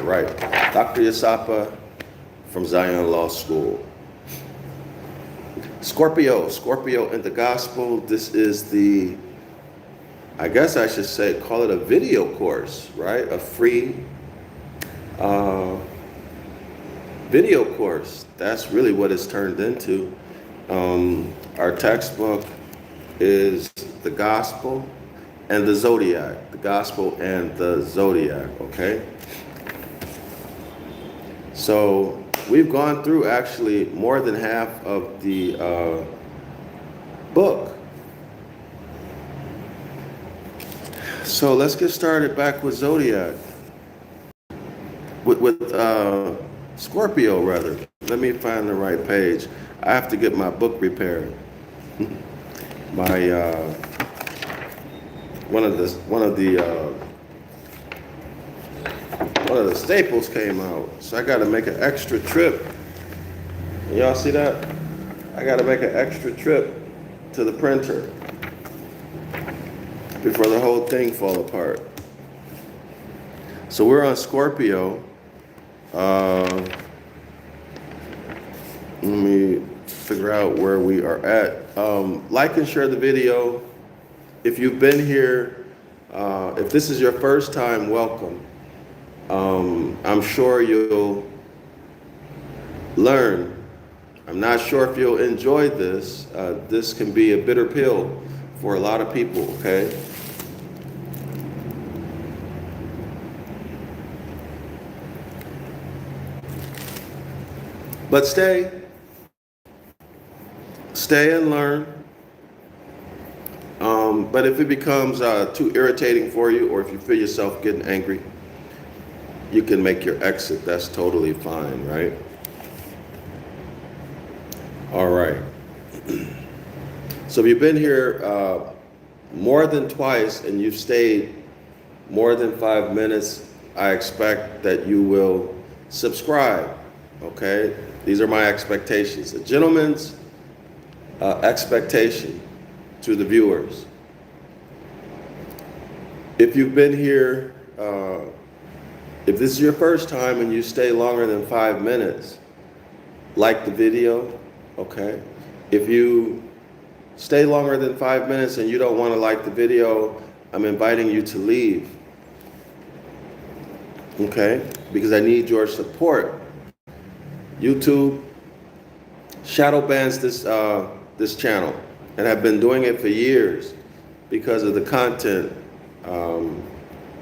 right. DrYasapa from Zion Law School. Scorpio in the Gospel. This is the, I guess I should say, call it a video course, right? A free video course. That's really what it's turned into. Our textbook is the Gospel and the Zodiac. The Gospel and the Zodiac, okay? So we've gone through actually more than half of the book. So let's get started back with Zodiac. With Scorpio, rather. Let me find the right page. I have to get my book repaired. My one of the staples came out, so I got to make an extra trip. Y'all see that? I got to make an extra trip to the printer before the whole thing fall apart. So we're on Scorpio. Let me figure out where we are at. Like and share the video. If you've been here, if this is your first time, welcome. I'm sure you'll learn. I'm not sure if you'll enjoy this. This can be a bitter pill for a lot of people, okay? But stay and learn. But if it becomes too irritating for you, or if you feel yourself getting angry, you can make your exit. That's totally fine, right? All right. So if you've been here more than twice and you've stayed more than 5 minutes, I expect that you will subscribe, okay? These are my expectations. A gentleman's expectation to the viewers. If you've been here, if this is your first time and you stay longer than 5 minutes, like the video, okay? If you stay longer than 5 minutes and you don't want to like the video, I'm inviting you to leave, okay? Because I need your support. YouTube shadow bans this channel, and I've been doing it for years because of the content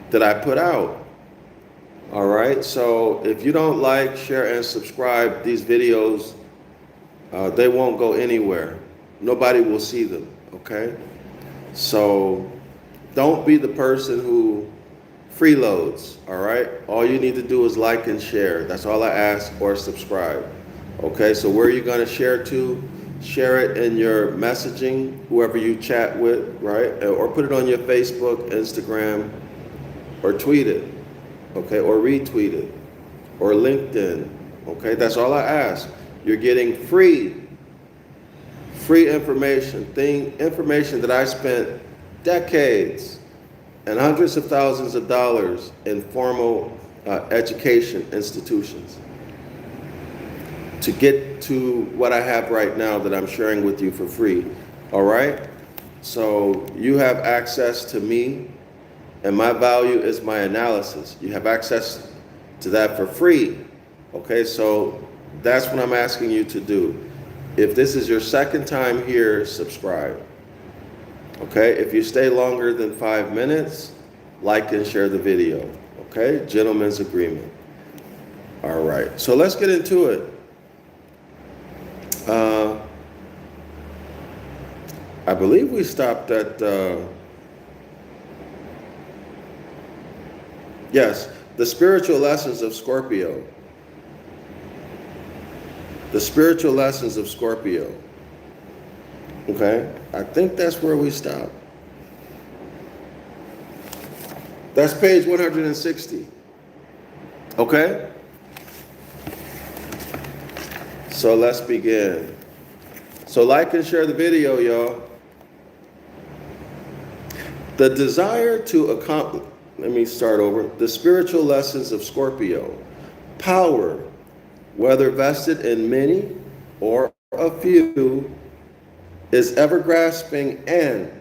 that I put out. All right, so if you don't like, share, and subscribe these videos, they won't go anywhere. Nobody will see them, okay? So don't be the person who freeloads, all right? All you need to do is like and share. That's all I ask, or subscribe. Okay, so where are you gonna share to? Share it in your messaging, whoever you chat with, right? Or put it on your Facebook, Instagram, or tweet it, okay? Or retweet it, or LinkedIn, okay? That's all I ask. You're getting free information, information that I spent decades and hundreds of thousands of dollars in formal education institutions to get to what I have right now that I'm sharing with you for free, all right? So you have access to me, and my value is my analysis. You have access to that for free, okay? So that's what I'm asking you to do. If this is your second time here, subscribe. Okay, if you stay longer than 5 minutes, like and share the video. Okay, gentleman's agreement. All right, so let's get into it. I believe we stopped at, yes, the spiritual lessons of Scorpio. The spiritual lessons of Scorpio. Okay, I think that's where we stop. That's page 160. Okay? So let's begin. So like and share the video, y'all. The desire to accomplish, let me start over. The spiritual lessons of Scorpio. Power, whether vested in many or a few, is ever grasping and,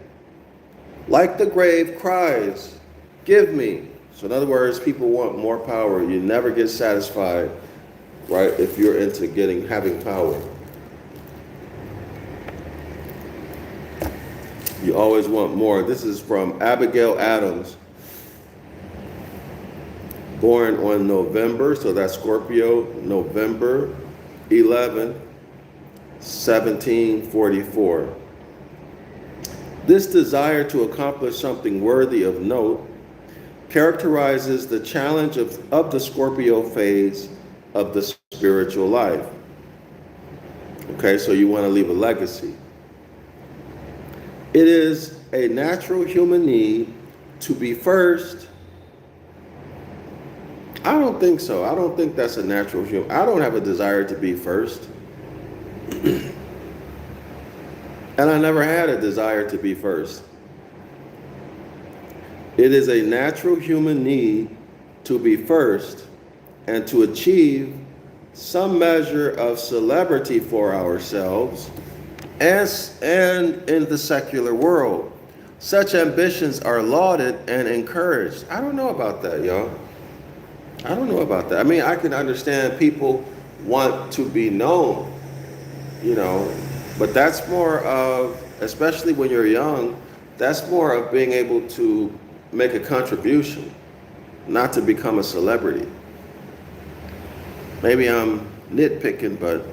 like the grave, cries, give me. So in other words, people want more power. You never get satisfied, right, if you're into having power. You always want more. This is from Abigail Adams, born on November, so that's Scorpio, November 11, 1744. This desire to accomplish something worthy of note characterizes the challenge of the Scorpio phase of the spiritual life. Okay, so you want to leave a legacy. It is a natural human need to be first. I don't think so. I don't think that's a natural human. I don't have a desire to be first. And I never had a desire to be first. It is a natural human need to be first and to achieve some measure of celebrity for ourselves and in the secular world. Such ambitions are lauded and encouraged. I don't know about that, y'all. I don't know about that. I mean, I can understand people want to be known, but that's more of, especially when you're young, that's more of being able to make a contribution, not to become a celebrity. Maybe I'm nitpicking, but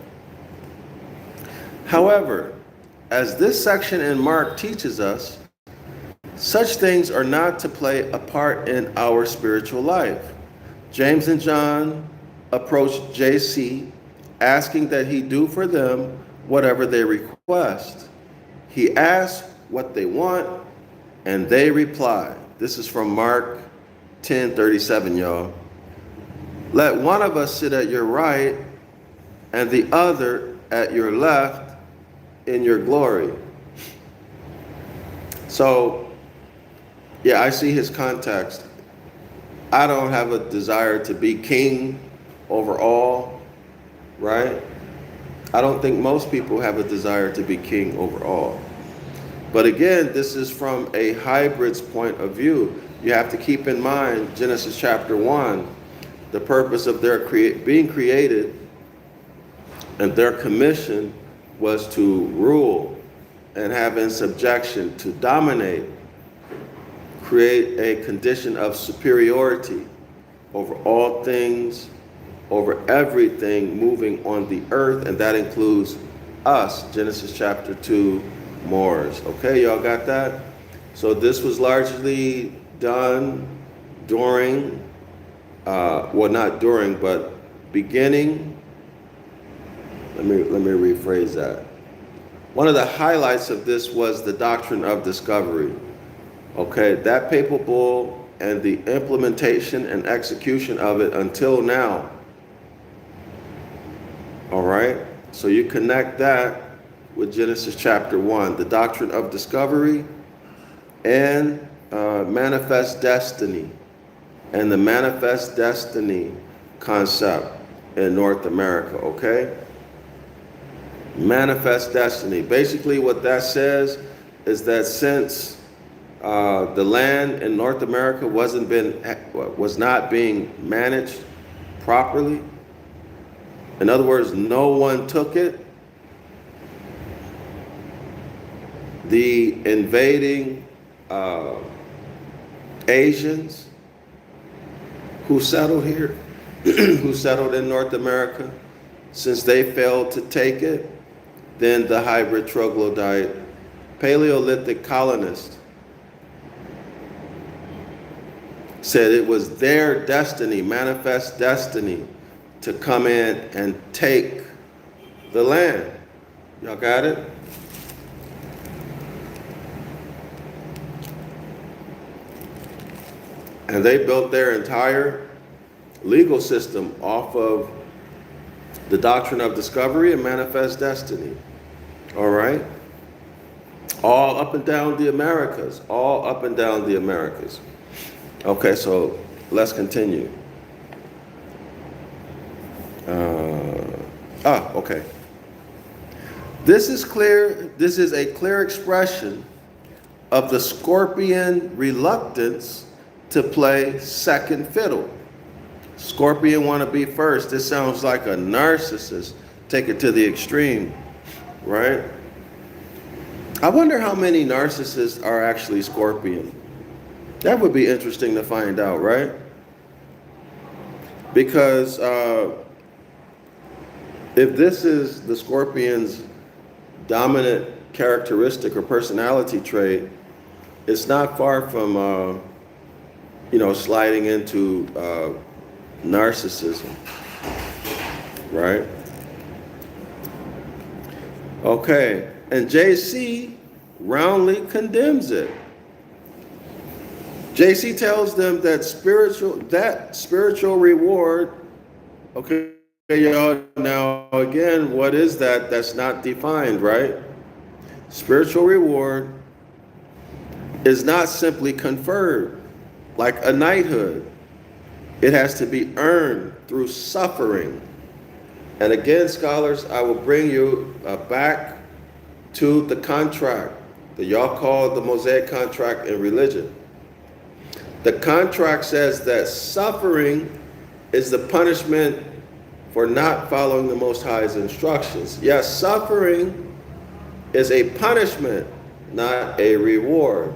however, as this section in Mark teaches us, such things are not to play a part in our spiritual life. James and John approached JC, asking that he do for them whatever they request. He asked what they want, and they reply. This is from Mark 10:37, y'all. Let one of us sit at your right and the other at your left in your glory. So, yeah, I see his context. I don't have a desire to be king over all, right? I don't think most people have a desire to be king over all. But again, this is from a hybrid's point of view. You have to keep in mind Genesis chapter 1, the purpose of their being created and their commission was to rule and have in subjection, to dominate, create a condition of superiority over all things, over everything moving on the earth, and that includes us, Genesis chapter 2, Moors. Okay, y'all got that? So this was largely done during, well, not during, but beginning. Let me rephrase that. One of the highlights of this was the doctrine of discovery. Okay, that papal bull and the implementation and execution of it until now. All right, so you connect that with Genesis chapter 1, the doctrine of discovery and manifest destiny, and the manifest destiny concept in North America, okay? Manifest destiny. Basically what that says is that since the land in North America was not being managed properly, in other words, no one took it, the invading Asians who settled here, who settled in North America, since they failed to take it, then the hybrid troglodyte Paleolithic colonists said it was their destiny, manifest destiny, to come in and take the land. Y'all got it? And they built their entire legal system off of the doctrine of discovery and manifest destiny. All right? All up and down the Americas. All up and down the Americas. Okay, so let's continue. Okay. This is clear. This is a clear expression of the Scorpion reluctance to play second fiddle. Scorpion want to be first. This sounds like a narcissist. Take it to the extreme, right? I wonder how many narcissists are actually Scorpion. That would be interesting to find out, right? Because if this is the Scorpion's dominant characteristic or personality trait, it's not far from, sliding into narcissism, right? Okay, and JC roundly condemns it. JC tells them that spiritual reward, okay, y'all, now again, what is that? That's not defined, right? Spiritual reward is not simply conferred like a knighthood. It has to be earned through suffering. And again, scholars, I will bring you back to the contract that y'all call the Mosaic contract in religion. The contract says that suffering is the punishment for not following the Most High's instructions. Yes, suffering is a punishment, not a reward.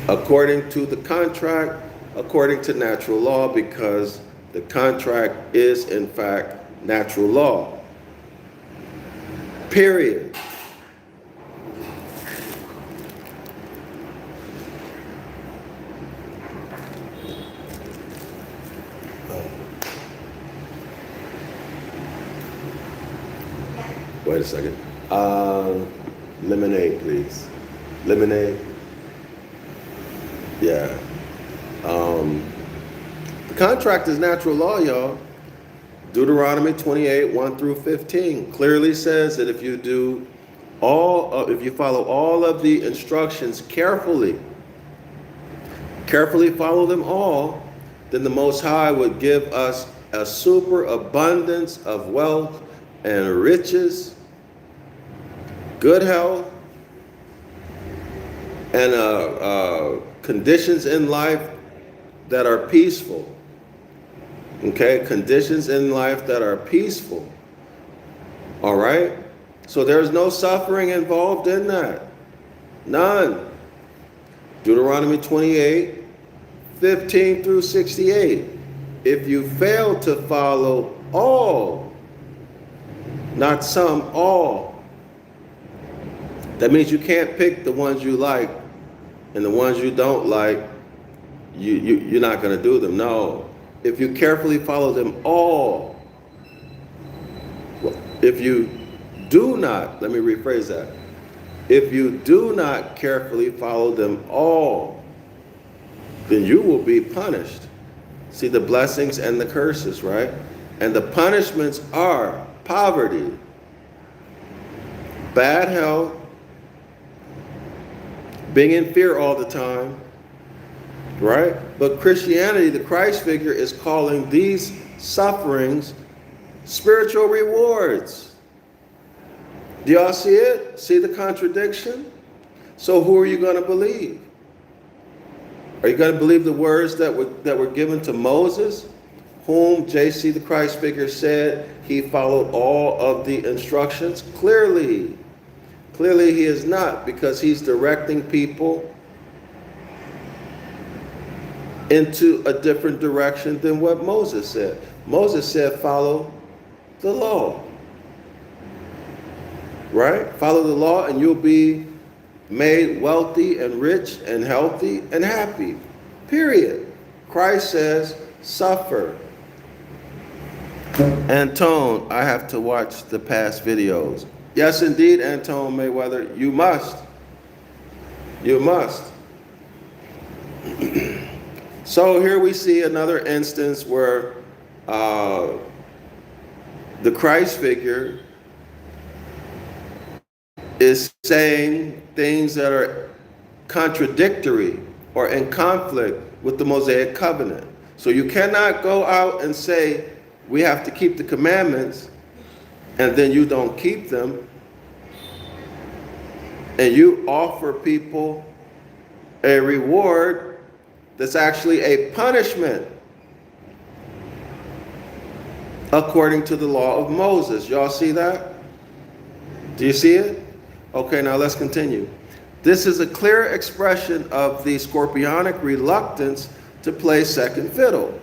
According to the contract, according to natural law, because the contract is, in fact, natural law. Period. Wait a second. Lemonade, please. Lemonade. Yeah. The contract is natural law, y'all. Deuteronomy 28, 1 through 15 clearly says that if you follow all of the instructions carefully follow them all, then the Most High would give us a superabundance of wealth and riches, good health, and conditions in life that are peaceful. Okay, conditions in life that are peaceful. All right? So there's no suffering involved in that. None. Deuteronomy 28, 15 through 68. If you fail to follow all, not some, all, that means you can't pick the ones you like, and the ones you don't like, you're not going to do them. No. If you carefully follow them all, if you do not, let me rephrase that. If you do not carefully follow them all, then you will be punished. See the blessings and the curses, right? And the punishments are poverty, bad health, being in fear all the time, right? But Christianity, the Christ figure, is calling these sufferings spiritual rewards. Do y'all see it? See the contradiction? So who are you going to believe? Are you going to believe the words that were given to Moses, whom JC, the Christ figure, said he followed all of the instructions? Clearly he is not, because he's directing people into a different direction than what Moses said. Moses said, follow the law. Right? Follow the law and you'll be made wealthy and rich and healthy and happy. Period. Christ says, suffer. Antone, I have to watch the past videos. Yes, indeed, Antone Mayweather, you must. You must. So here we see another instance where the Christ figure is saying things that are contradictory or in conflict with the Mosaic covenant. So you cannot go out and say, we have to keep the commandments, and then you don't keep them, and you offer people a reward that's actually a punishment according to the law of Moses. Y'all see that? Do you see it? Okay, now let's continue. This is a clear expression of the scorpionic reluctance to play second fiddle,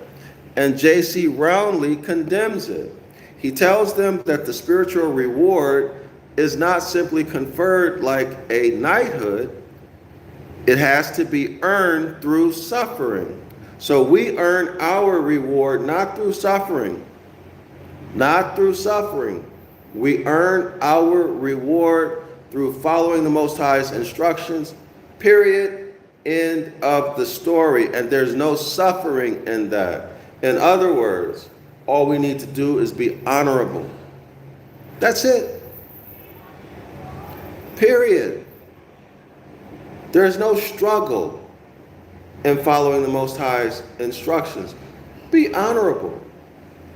and J.C. roundly condemns it. He tells them that the spiritual reward is not simply conferred like a knighthood. It has to be earned through suffering. So we earn our reward not through suffering. Not through suffering. We earn our reward through following the Most High's instructions, period, end of the story. And there's no suffering in that. In other words, all we need to do is be honorable. That's it. Period. There's no struggle in following the Most High's instructions. Be honorable.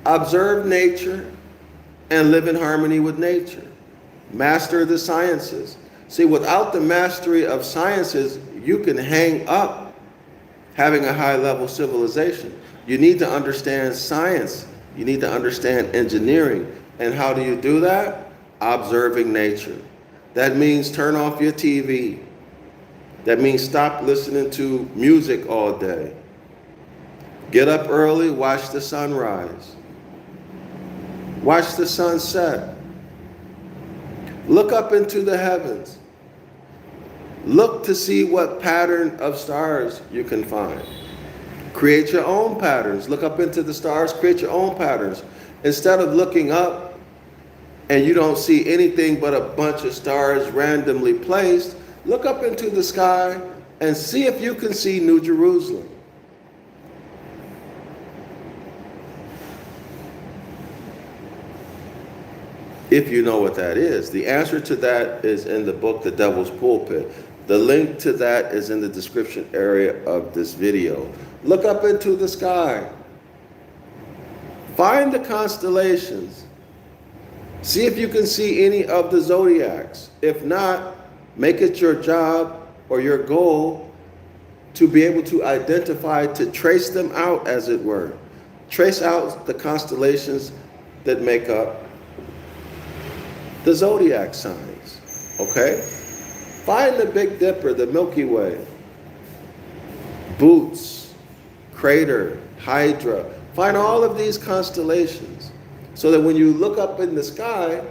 Observe nature and live in harmony with nature. Master the sciences. See, without the mastery of sciences, you can hang up having a high-level civilization. You need to understand science. You need to understand engineering. And how do you do that? Observing nature. That means turn off your TV. That means stop listening to music all day. Get up early, watch the sunrise. Watch the sunset. Look up into the heavens. Look to see what pattern of stars you can find. Create your own patterns. Look up into the stars, create your own patterns. Instead of looking up and you don't see anything but a bunch of stars randomly placed, look up into the sky and see if you can see New Jerusalem. If you know what that is. The answer to that is in the book, The Devil's Pulpit. The link to that is in the description area of this video. Look up into the sky. Find the constellations. See if you can see any of the zodiacs. If not, make it your job or your goal to be able to identify, to trace them out, as it were. Trace out the constellations that make up the zodiac signs, okay? Find the Big Dipper, the Milky Way, Boots, Crater, Hydra. Find all of these constellations so that when you look up in the sky,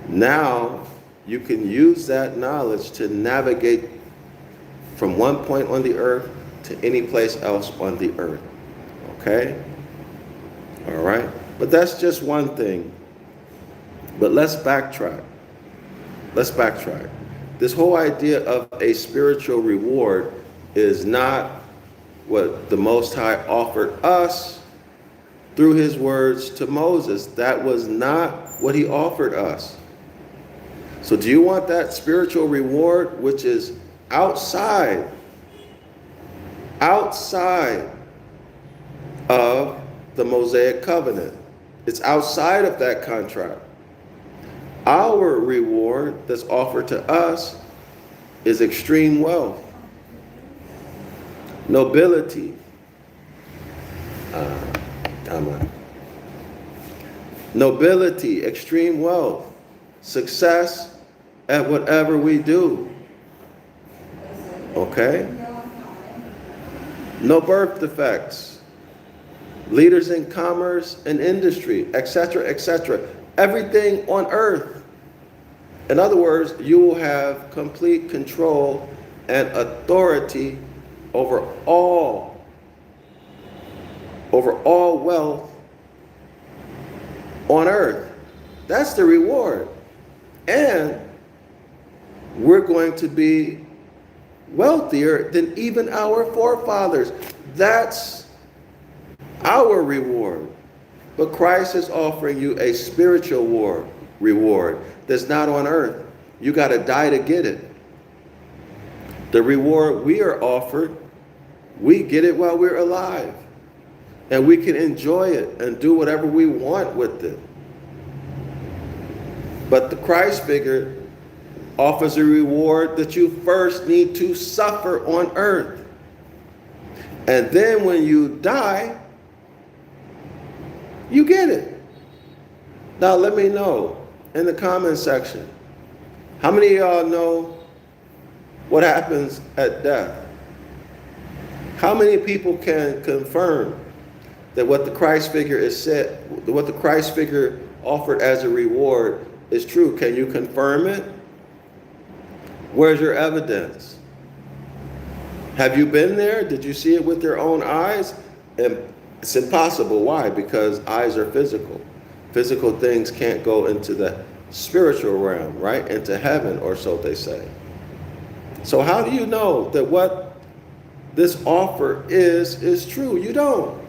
now you can use that knowledge to navigate from one point on the earth to any place else on the earth, okay? All right? But that's just one thing. But let's backtrack. Let's backtrack. This whole idea of a spiritual reward is not what the Most High offered us through his words to Moses. That was not what he offered us. So do you want that spiritual reward, which is outside of the Mosaic covenant? It's outside of that contract. Our reward that's offered to us is extreme wealth, nobility, nobility, extreme wealth, success at whatever we do. Okay? No birth defects. Leaders in commerce and industry, etc., etc. Everything on earth. In other words, you will have complete control and authority over all wealth on earth. That's the reward. And we're going to be wealthier than even our forefathers. That's our reward. But Christ is offering you a spiritual reward that's not on earth. You got to die to get it. The reward we are offered, we get it while we're alive. And we can enjoy it and do whatever we want with it. But the Christ figure offers a reward that you first need to suffer on earth. And then when you die, you get it. Now let me know in the comment section, how many of y'all know what happens at death? How many people can confirm that what the Christ figure is said, what the Christ figure offered as a reward is true? Can you confirm it? Where's your evidence? Have you been there? Did you see it with your own eyes? And it's impossible. Why? Because eyes are physical. Physical things can't go into the spiritual realm, right? Into heaven, or so they say. So how do you know that what this offer is true? You don't.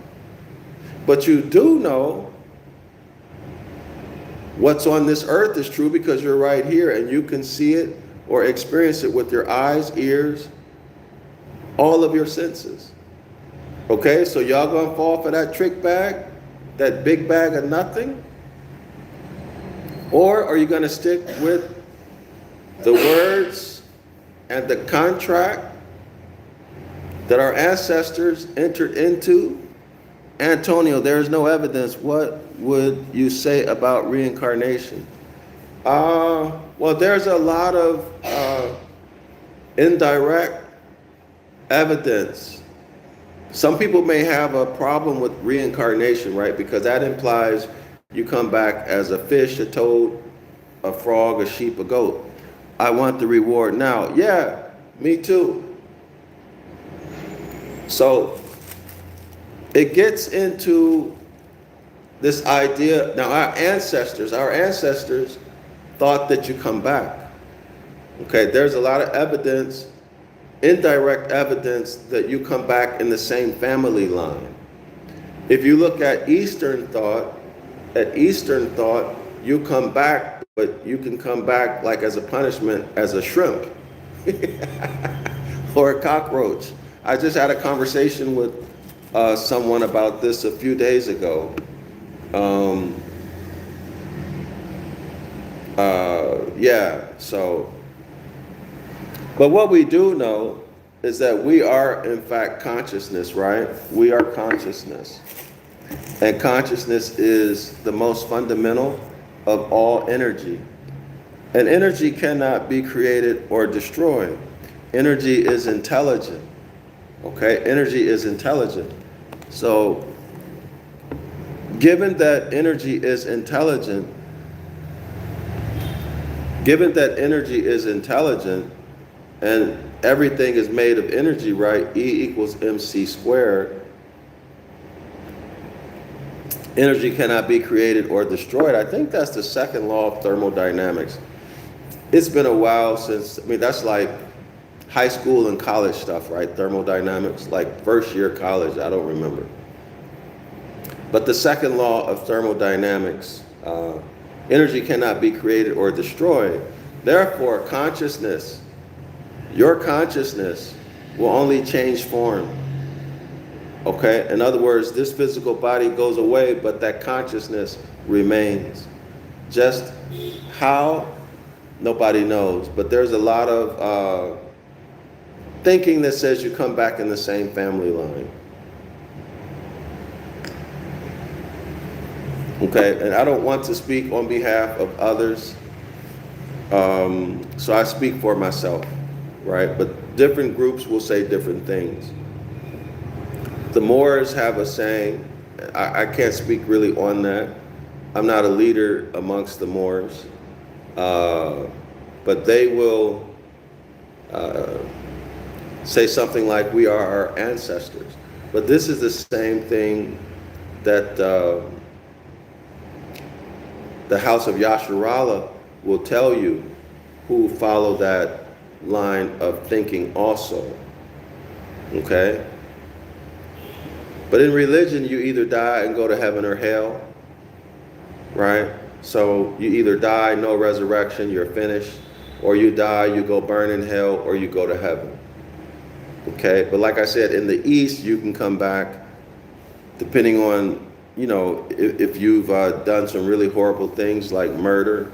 But you do know what's on this earth is true because you're right here and you can see it or experience it with your eyes, ears, all of your senses. Okay, so y'all gonna fall for that trick bag, that big bag of nothing? Or are you gonna stick with the words and the contract that our ancestors entered into? Antonio, there is no evidence. What would you say about reincarnation? Well, there's a lot of indirect evidence. Some people may have a problem with reincarnation, right? Because that implies you come back as a fish, a toad, a frog, a sheep, a goat. I want the reward now. Yeah, me too. So it gets into this idea. Now our ancestors thought that you come back. Okay, there's a lot of evidence, indirect evidence, that you come back in the same family line. If you look at Eastern thought, you come back, but you can come back like as a punishment as a shrimp or a cockroach. I just had a conversation with someone about this a few days ago. But what we do know is that we are in fact consciousness, right? We are consciousness. And consciousness is the most fundamental of all energy. And energy cannot be created or destroyed. Energy is intelligent. Okay, energy is intelligent. So, given that energy is intelligent, and everything is made of energy, right? E equals mc squared. Energy cannot be created or destroyed. I think that's the second law of thermodynamics. It's been a while since, that's like high school and college stuff, right? Thermodynamics, like first year college, I don't remember. But the second law of thermodynamics, energy cannot be created or destroyed. Therefore, consciousness, your consciousness will only change form. Okay? In other words, this physical body goes away, but that consciousness remains. Just how? Nobody knows. But there's a lot of thinking that says you come back in the same family line. Okay, and I don't want to speak on behalf of others, so I speak for myself, right? But different groups will say different things. The Moors have a saying, I can't speak really on that. I'm not a leader amongst the Moors, but they will say something like, we are our ancestors. But this is the same thing that the House of Yasharala will tell you, who follow that line of thinking also. Okay? But in religion, you either die and go to heaven or hell, right? So you either die, no resurrection, you're finished, or you die, you go burn in hell, or you go to heaven. Okay, but like I said, in the East, you can come back depending on, if you've done some really horrible things like murder,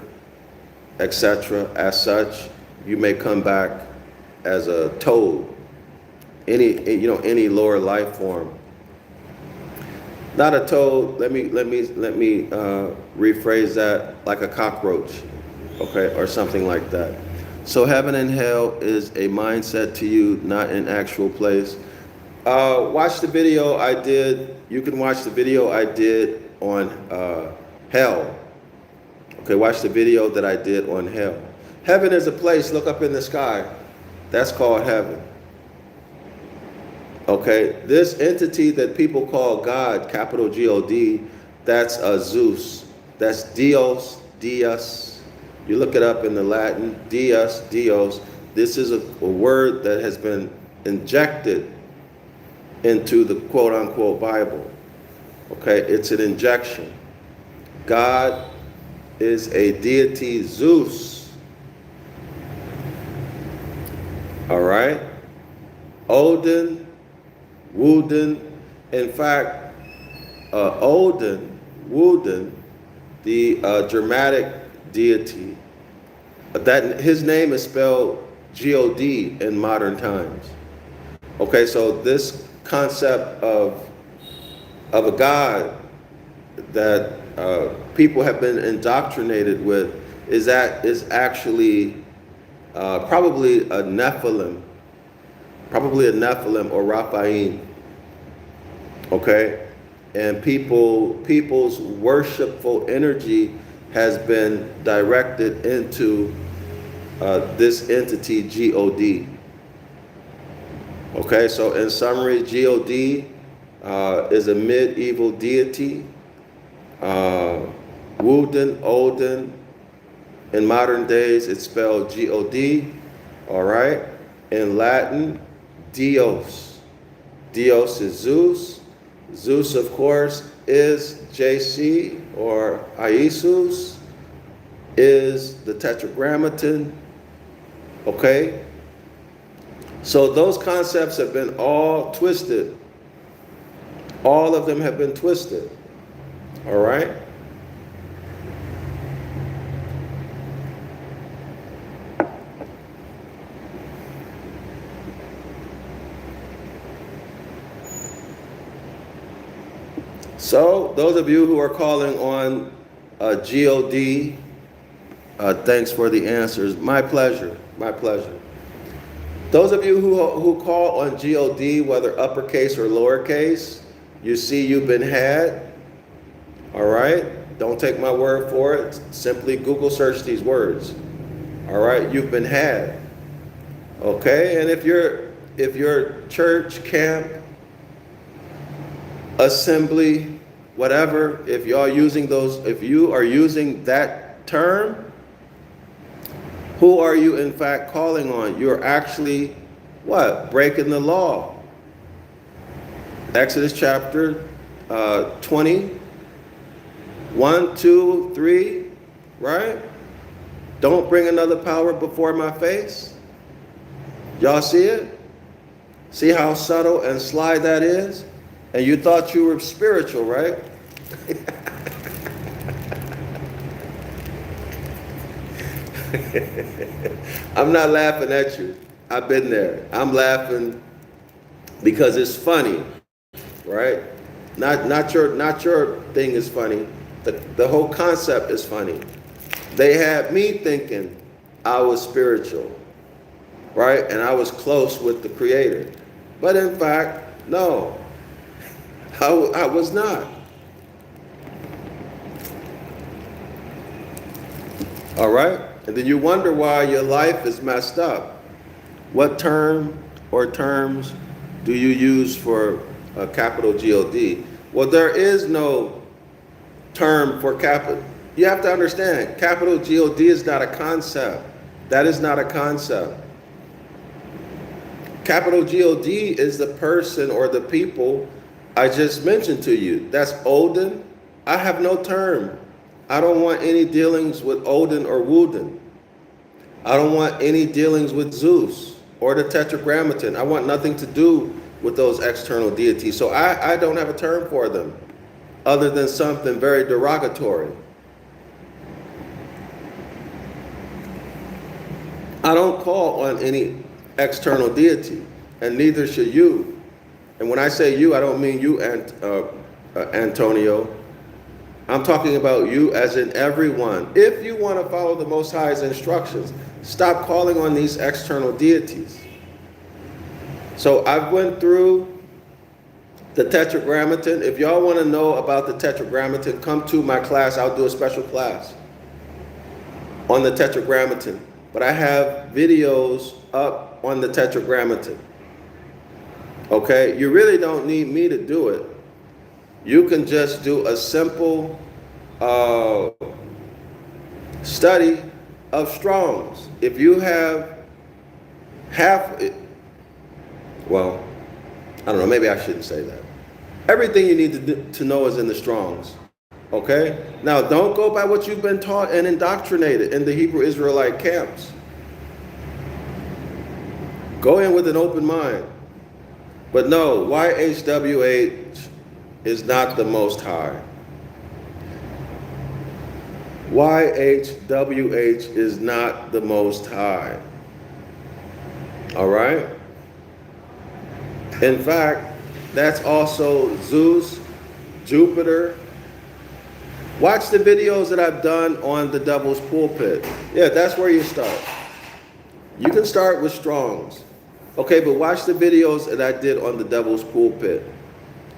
etc. As such, you may come back as a toad, any lower life form. Not a toad. Let me rephrase that, like a cockroach, okay, or something like that. So heaven and hell is a mindset to you, not an actual place. Watch the video I did. You can watch the video I did on hell. Okay, watch the video that I did on hell. Heaven is a place. Look up in the sky. That's called heaven. Okay, this entity that people call God, capital G-O-D, that's Zeus. That's Dios. You look it up in the Latin, Dios. This is a word that has been injected into the quote-unquote Bible. Okay, it's an injection. God is a deity, Zeus. All right? Odin, Woden. In fact, Woden, the Germanic deity, that his name is spelled G-O-D in modern times. Okay, so this concept of a God that people have been indoctrinated with is actually probably a Nephilim or Raphaim. Okay, and people's worshipful energy has been directed into this entity, G-O-D. Okay, so in summary, G-O-D is a medieval deity. Woden, Odin, in modern days it's spelled G-O-D, all right? In Latin, Dios. Dios is Zeus. Zeus, of course, is JC, or Iesus, is the Tetragrammaton, okay? So those concepts have been all twisted. All of them have been twisted, all right? So those of you who are calling on G-O-D, thanks for the answers. My pleasure, my pleasure. Those of you who call on G-O-D, whether uppercase or lowercase, you see you've been had, all right? Don't take my word for it. Simply Google search these words, all right? You've been had, okay? And if your church, camp, assembly, whatever, if you are using that term, who are you in fact calling on? You're actually what? Breaking the law. Exodus chapter 20, 1, 2, 3, right? Don't bring another power before my face. Y'all see it? See how subtle and sly that is? And you thought you were spiritual, right? I'm not laughing at you. I've been there. I'm laughing because it's funny, right? Not your thing is funny. The whole concept is funny. They had me thinking I was spiritual, right? And I was close with the Creator. But in fact, no. I was not. All right? And then you wonder why your life is messed up. What term or terms do you use for capital G-O-D? Well, there is no term for capital. You have to understand, capital G-O-D is not a concept. That is not a concept. Capital G-O-D is the person or the people I just mentioned to you. That's Odin. I have no term. I don't want any dealings with Odin or Woden. I don't want any dealings with Zeus. or the Tetragrammaton. I want nothing to do with those external deities. So I don't have a term for them other than something very derogatory. I don't call on any external deity, and neither should you. And when I say you, I don't mean you, Antonio. I'm talking about you as in everyone. If you want to follow the Most High's instructions, stop calling on these external deities. So I went through the Tetragrammaton. If y'all want to know about the Tetragrammaton, come to my class. I'll do a special class on the Tetragrammaton. But I have videos up on the Tetragrammaton. Okay? You really don't need me to do it. You can just do a simple study of Strong's. If you have well, I don't know, maybe I shouldn't say that. Everything you need to know is in the Strong's. Okay? Now, don't go by what you've been taught and indoctrinated in the Hebrew Israelite camps. Go in with an open mind. But no, YHWH is not the Most High. YHWH is not the Most High. All right? In fact, that's also Zeus, Jupiter. Watch the videos that I've done on the Devil's Pulpit. Yeah, that's where you start. You can start with Strong's. Okay, but watch the videos that I did on the Devil's Pulpit.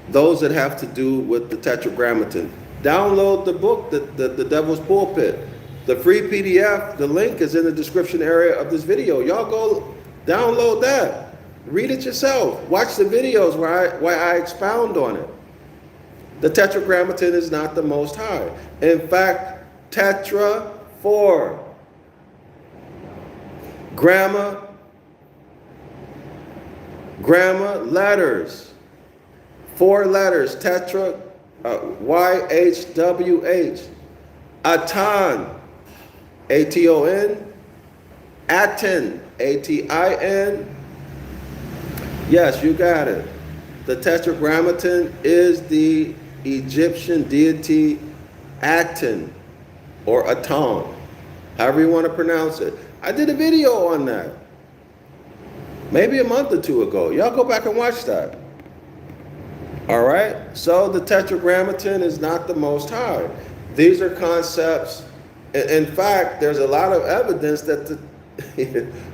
Those that have to do with the Tetragrammaton. Download the book, the Devil's Pulpit. The free PDF, the link is in the description area of this video. Y'all go download that. Read it yourself. Watch the videos where I expound on it. The Tetragrammaton is not the Most High. In fact, tetra, 4. Grammar, letters. 4 letters, tetra, YHWH. Aton, ATON. Aten, ATIN. Yes, you got it. The Tetragrammaton is the Egyptian deity Aten or Aton, however you want to pronounce it. I did a video on that maybe a month or two ago. Y'all go back and watch that. All right? So the Tetragrammaton is not the Most High. These are concepts. In fact, there's a lot of evidence that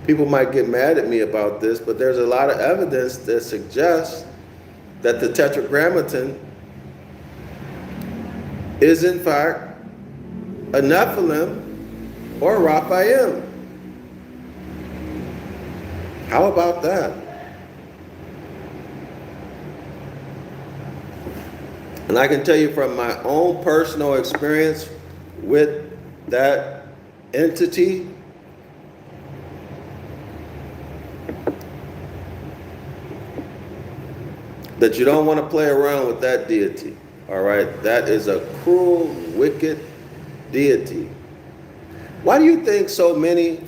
people might get mad at me about this, but there's a lot of evidence that suggests that the Tetragrammaton is in fact a Nephilim or a Raphaim. How about that? And I can tell you from my own personal experience with that entity, that you don't want to play around with that deity. All right? That is a cruel, wicked deity. Why do you think so many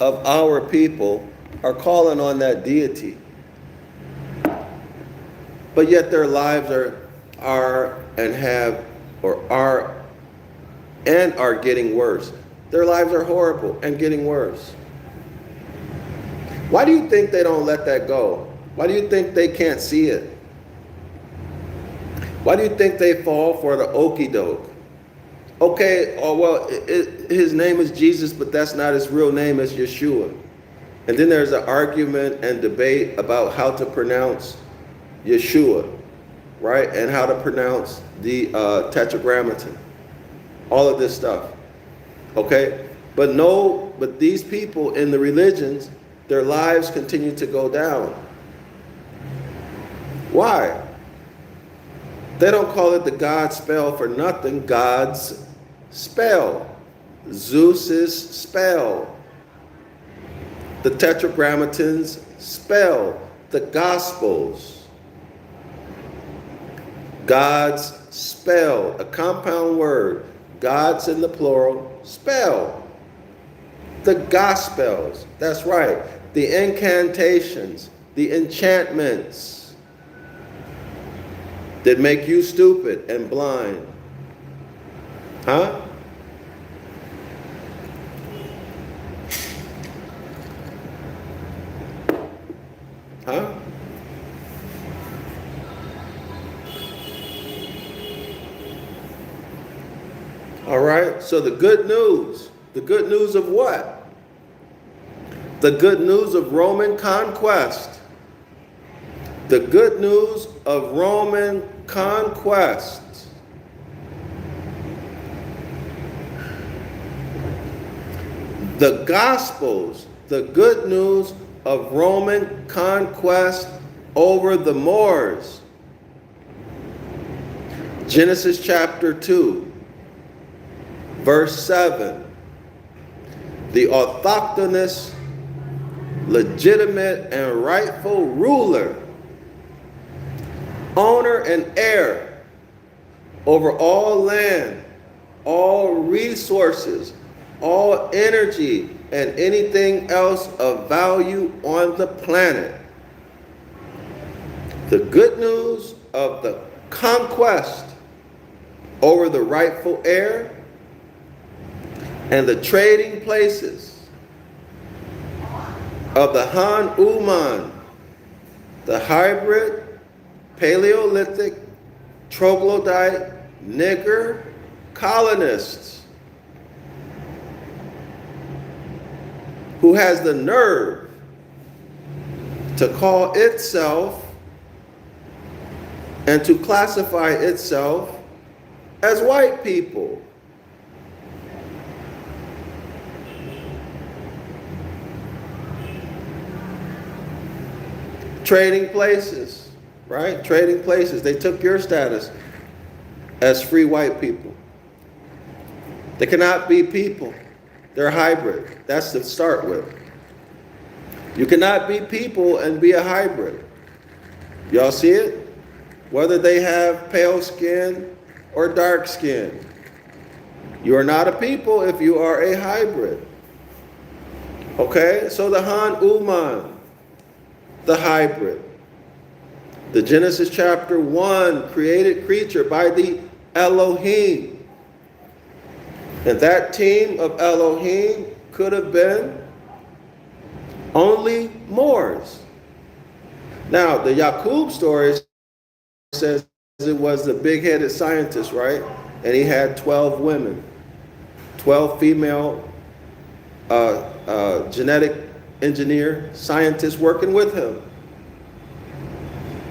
of our people are calling on that deity, but yet their lives are getting worse? Their lives are horrible and getting worse. Why do you think they don't let that go? Why do you think they can't see it? Why do you think they fall for the okie doke? Okay, oh well, his name is Jesus, but that's not his real name, it's Yeshua. And then there's an argument and debate about how to pronounce Yeshua, right? And how to pronounce the Tetragrammaton. All of this stuff, okay? But these people in the religions, their lives continue to go down. Why? They don't call it the God spell for nothing. God's spell. Zeus's spell. The Tetragrammaton's spell. The Gospels. God's spell. A compound word. God's in the plural. Spell. The Gospels. That's right. The incantations, the enchantments that make you stupid and blind. Huh? Huh? All right, so the good news of what? The good news of Roman conquest. The good news of Roman conquest. The Gospels, the good news of Roman conquest over the Moors. Genesis chapter 2. Verse 7, the autochthonous, legitimate, and rightful ruler, owner and heir over all land, all resources, all energy, and anything else of value on the planet. The good news of the conquest over the rightful heir and the trading places of the Han Uman, the hybrid, Paleolithic, troglodyte, nigger colonists who has the nerve to call itself and to classify itself as white people. Trading places, right? Trading places. They took your status as free white people. They cannot be people. They're hybrid. That's to start with. You cannot be people and be a hybrid. Y'all see it? Whether they have pale skin or dark skin. You are not a people if you are a hybrid. Okay? So the Han Uman, the hybrid. The Genesis chapter 1 created creature by the Elohim. And that team of Elohim could have been only Moors. Now, the Yaqub story says it was the big-headed scientist, right? And he had 12 women, 12 female genetic engineer, scientists working with him.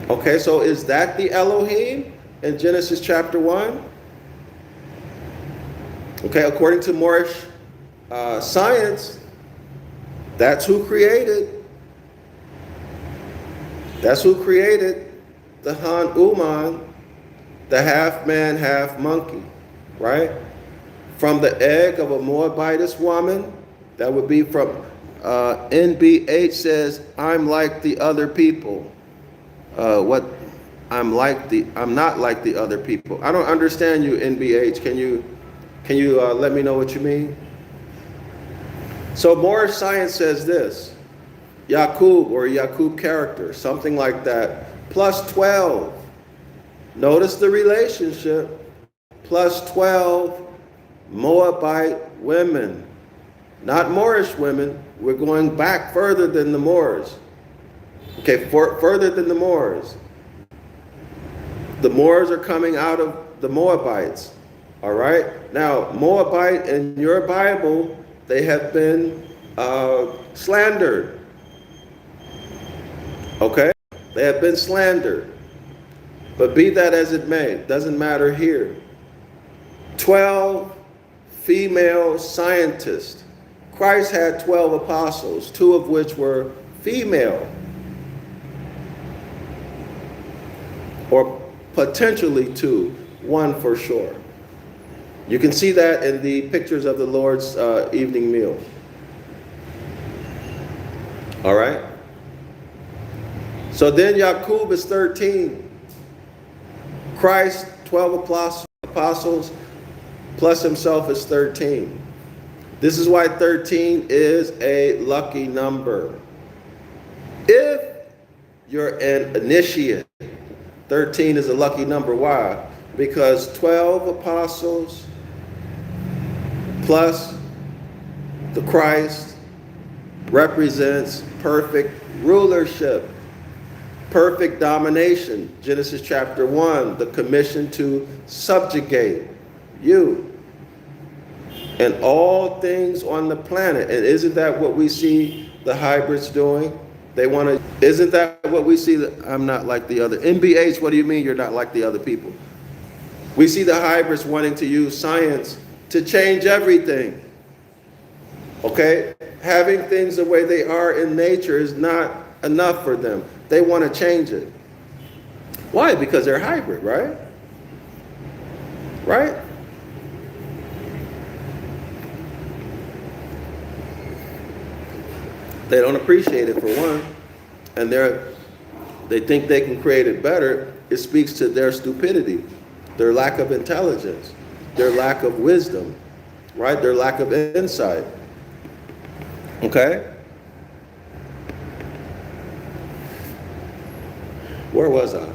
Okay, so is that the Elohim in Genesis chapter 1? Okay, according to Moorish science, that's who created. That's who created the Han Uman, the half man, half monkey, right? From the egg of a Moabitess woman, that would be from NBH says, I'm like the other people. I'm not like the other people. I don't understand you, NBH. Can you let me know what you mean? So Moorish science says this, Yaqub or Yaqub character, something like that, plus 12. Notice the relationship, plus 12 Moabite women, not Moorish women. We're going back further than the Moors. Okay, further than the Moors. The Moors are coming out of the Moabites. All right? Now, Moabite in your Bible, they have been slandered. Okay? They have been slandered. But be that as it may, it doesn't matter here. 12 female scientists. Christ had 12 apostles, 2 of which were female. Or potentially 2, 1 for sure. You can see that in the pictures of the Lord's evening meal. All right? So then Yaqub is 13. Christ, 12 apostles, plus himself is 13. This is why 13 is a lucky number. If you're an initiate, 13 is a lucky number. Why? Because 12 apostles plus the Christ represents perfect rulership, perfect domination. Genesis chapter 1, the commission to subjugate you and all things on the planet. And isn't that what we see the hybrids doing? They want to, isn't that what we see? I'm not like the other. NBH, what do you mean you're not like the other people? We see the hybrids wanting to use science to change everything. Okay? Having things the way they are in nature is not enough for them. They want to change it. Why? Because they're hybrid, right? Right? They don't appreciate it, for one, and they think they can create it better. It speaks to their stupidity, their lack of intelligence, their lack of wisdom, right? Their lack of insight. Okay? Where was I?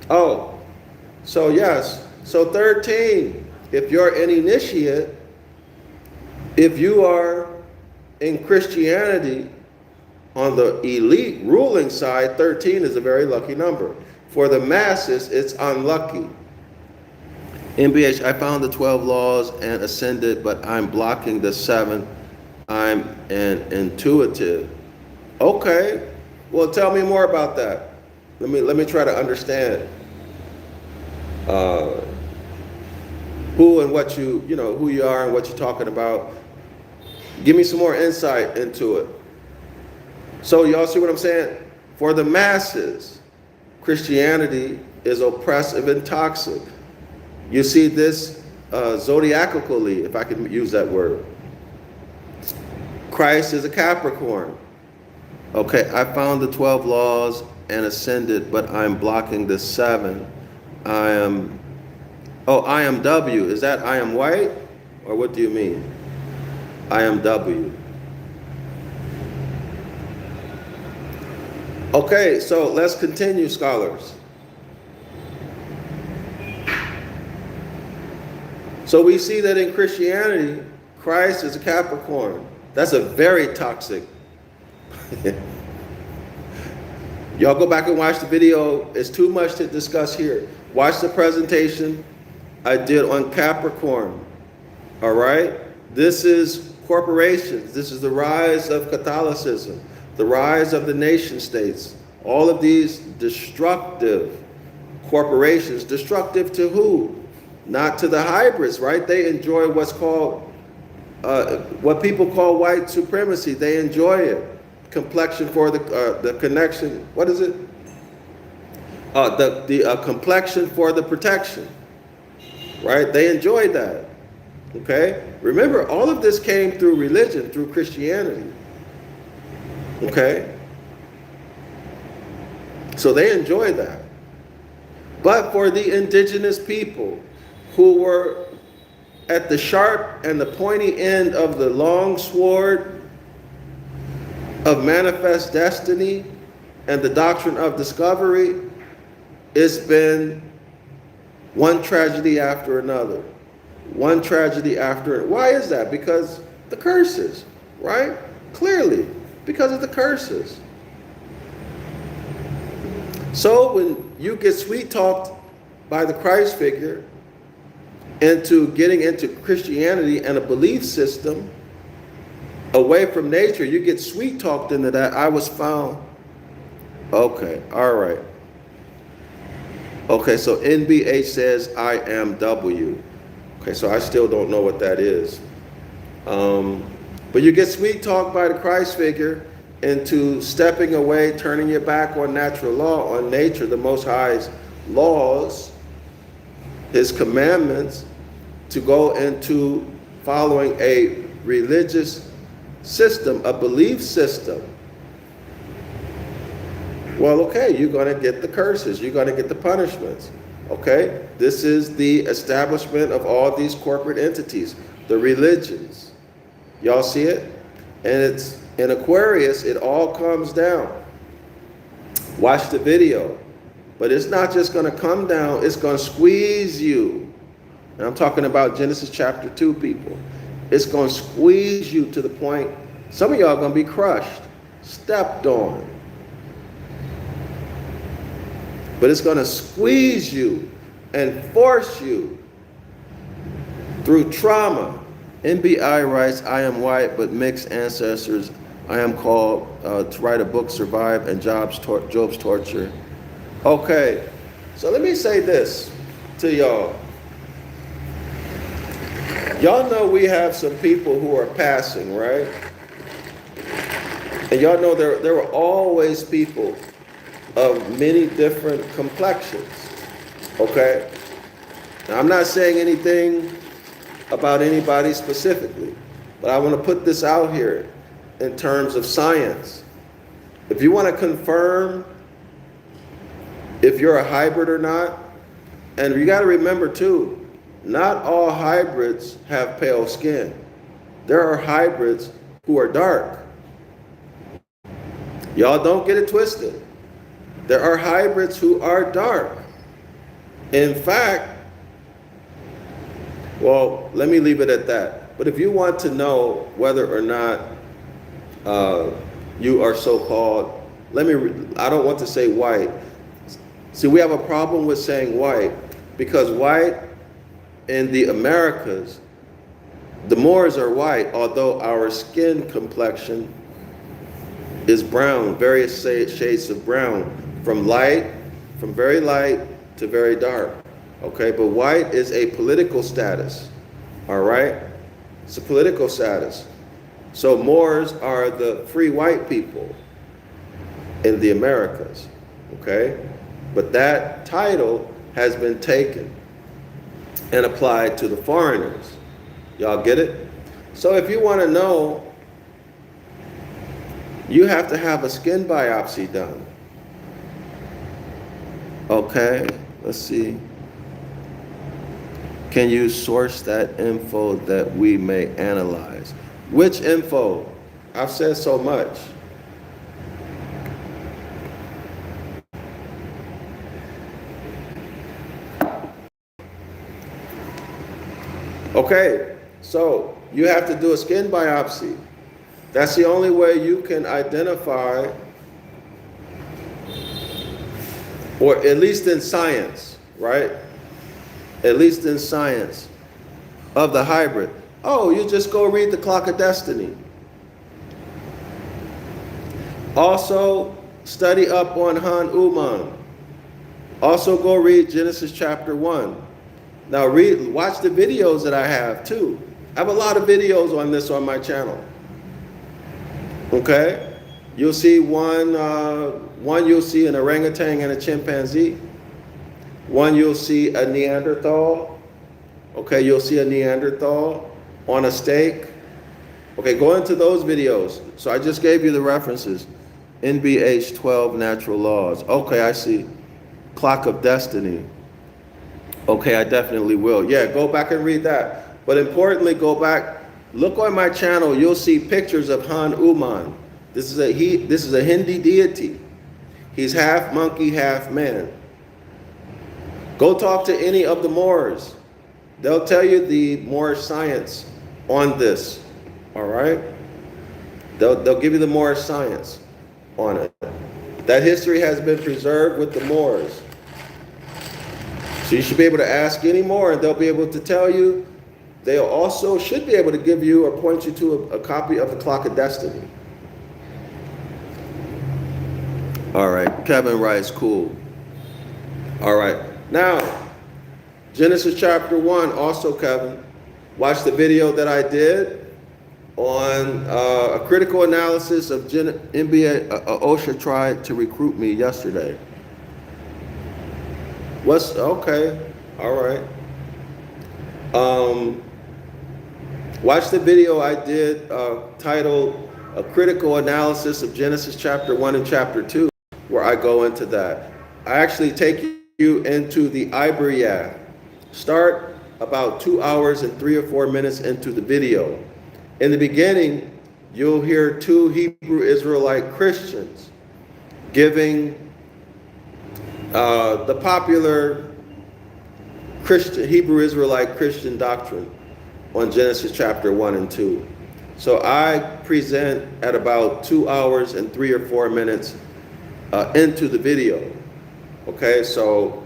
Oh, so yes. So 13, if you're an initiate, if you are in Christianity on the elite ruling side, 13 is a very lucky number. For the masses, it's unlucky. NBH, I found the 12 laws and ascended, but I'm blocking the 7. I'm an intuitive. Okay, well, tell me more about that. Let me try to understand who and what you know, who you are and what you're talking about. Give me some more insight into it. So y'all see what I'm saying? For the masses, Christianity is oppressive and toxic. You see this zodiacally, if I can use that word. Christ is a Capricorn. Okay, I found the 12 laws and ascended, but I'm blocking the 7. I am W. Is that I am white? Or what do you mean? I am W. Okay, so let's continue, scholars. So we see that in Christianity, Christ is a Capricorn. That's a very toxic. Y'all go back and watch the video. It's too much to discuss here. Watch the presentation I did on Capricorn. All right? This is corporations. This is the rise of Catholicism, the rise of the nation states. All of these destructive corporations. Destructive to who? Not to the hybrids, right? They enjoy what's called, what people call white supremacy. They enjoy it. Complexion for the connection. What is it? The complexion for the protection. Right? They enjoy that. Okay? Remember, all of this came through religion, through Christianity. Okay? So they enjoy that. But for the indigenous people who were at the sharp and the pointy end of the long sword of manifest destiny and the doctrine of discovery, it's been one tragedy after another. One tragedy after another. Why is that? Because the curses, right? Clearly, because of the curses. So when you get sweet-talked by the Christ figure into getting into Christianity and a belief system away from nature, you get sweet-talked into that. I was found. Okay, all right. Okay, so NBH says I am W. Okay, so I still don't know what that is. But you get sweet-talked by the Christ figure into stepping away, turning your back on natural law, on nature, the Most High's laws, His commandments, to go into following a religious system, a belief system. Well, okay, you're going to get the curses. You're going to get the punishments. Okay? This is the establishment of all these corporate entities, the religions. Y'all see it? And it's in Aquarius, it all comes down. Watch the video. But it's not just going to come down, it's going to squeeze you. And I'm talking about Genesis chapter 2, people. It's going to squeeze you to the point, some of y'all are going to be crushed, stepped on. But it's going to squeeze you and force you through trauma. NBI writes, I am white, but mixed ancestors. I am called to write a book, Survive and Job's Torture. Okay, so let me say this to y'all. Y'all know we have some people who are passing, right? And y'all know there were always people of many different complexions, okay? Now, I'm not saying anything about anybody specifically, but I want to put this out here in terms of science. If you want to confirm if you're a hybrid or not, and you got to remember too, not all hybrids have pale skin. There are hybrids who are dark. Y'all don't get it twisted. There are hybrids who are dark. In fact, well, let me leave it at that. But if you want to know whether or not you are so-called, I don't want to say white. See, we have a problem with saying white because white in the Americas, the Moors are white, although our skin complexion is brown, various shades of brown, from very light to very dark. Okay, but white is a political status, all right? It's a political status. So Moors are the free white people in the Americas, okay? But that title has been taken and applied to the foreigners. Y'all get it? So if you want to know, you have to have a skin biopsy done. Okay, let's see. Can you source that info that we may analyze? Which info? I've said so much. Okay, so you have to do a skin biopsy. That's the only way you can identify, or at least in science, right? At least in science of the hybrid. Oh, you just go read the Clock of Destiny. Also, study up on Han Uman. Also, go read Genesis chapter 1. Now, watch the videos that I have too. I have a lot of videos on this on my channel. Okay, you'll see one you'll see an orangutan and a chimpanzee. One you'll see a Neanderthal. Okay, you'll see a Neanderthal on a stake. Okay, go into those videos. So I just gave you the references. NBH 12 natural laws. Okay, I see. Clock of Destiny. Okay, I definitely will. Yeah, go back and read that. But importantly, go back, look on my channel, you'll see pictures of Han Uman. This is a Hindi deity. He's half monkey, half man. Go talk to any of the Moors. They'll tell you the Moorish science on this. All right? They'll give you the Moorish science on it. That history has been preserved with the Moors. So you should be able to ask any more and they'll be able to tell you. They also should be able to give you or point you to a copy of the Clock of Destiny. All right, Kevin writes, cool. All right, now, Genesis chapter 1, also Kevin, watch the video that I did on a critical analysis of NBA. OSHA tried to recruit me yesterday. Okay, all right. Watch the video I did titled A Critical Analysis of Genesis chapter 1 and chapter 2, where I go into that. I actually take you into the Ibaryath. Start about 2 hours and 3 or 4 minutes into the video. In the beginning, you'll hear two Hebrew Israelite Christians giving the popular Christian, Hebrew Israelite Christian doctrine on Genesis chapter 1 and 2. So I present at about 2 hours and 3 or 4 minutes into the video. Okay, so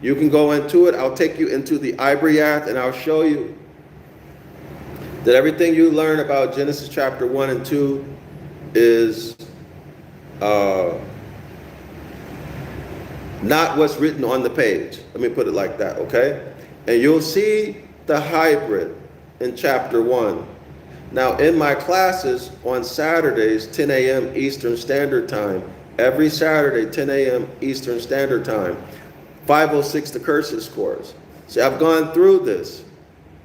you can go into it. I'll take you into the Ibaryath and I'll show you that everything you learn about Genesis chapter 1 and 2 is not what's written on the page. Let me put it like that, okay? And you'll see the hybrid in chapter 1. Now, in my classes on Saturdays, 10 a.m. Eastern Standard Time, every Saturday, 10 a.m. Eastern Standard Time, 506 the curses course. See, I've gone through this,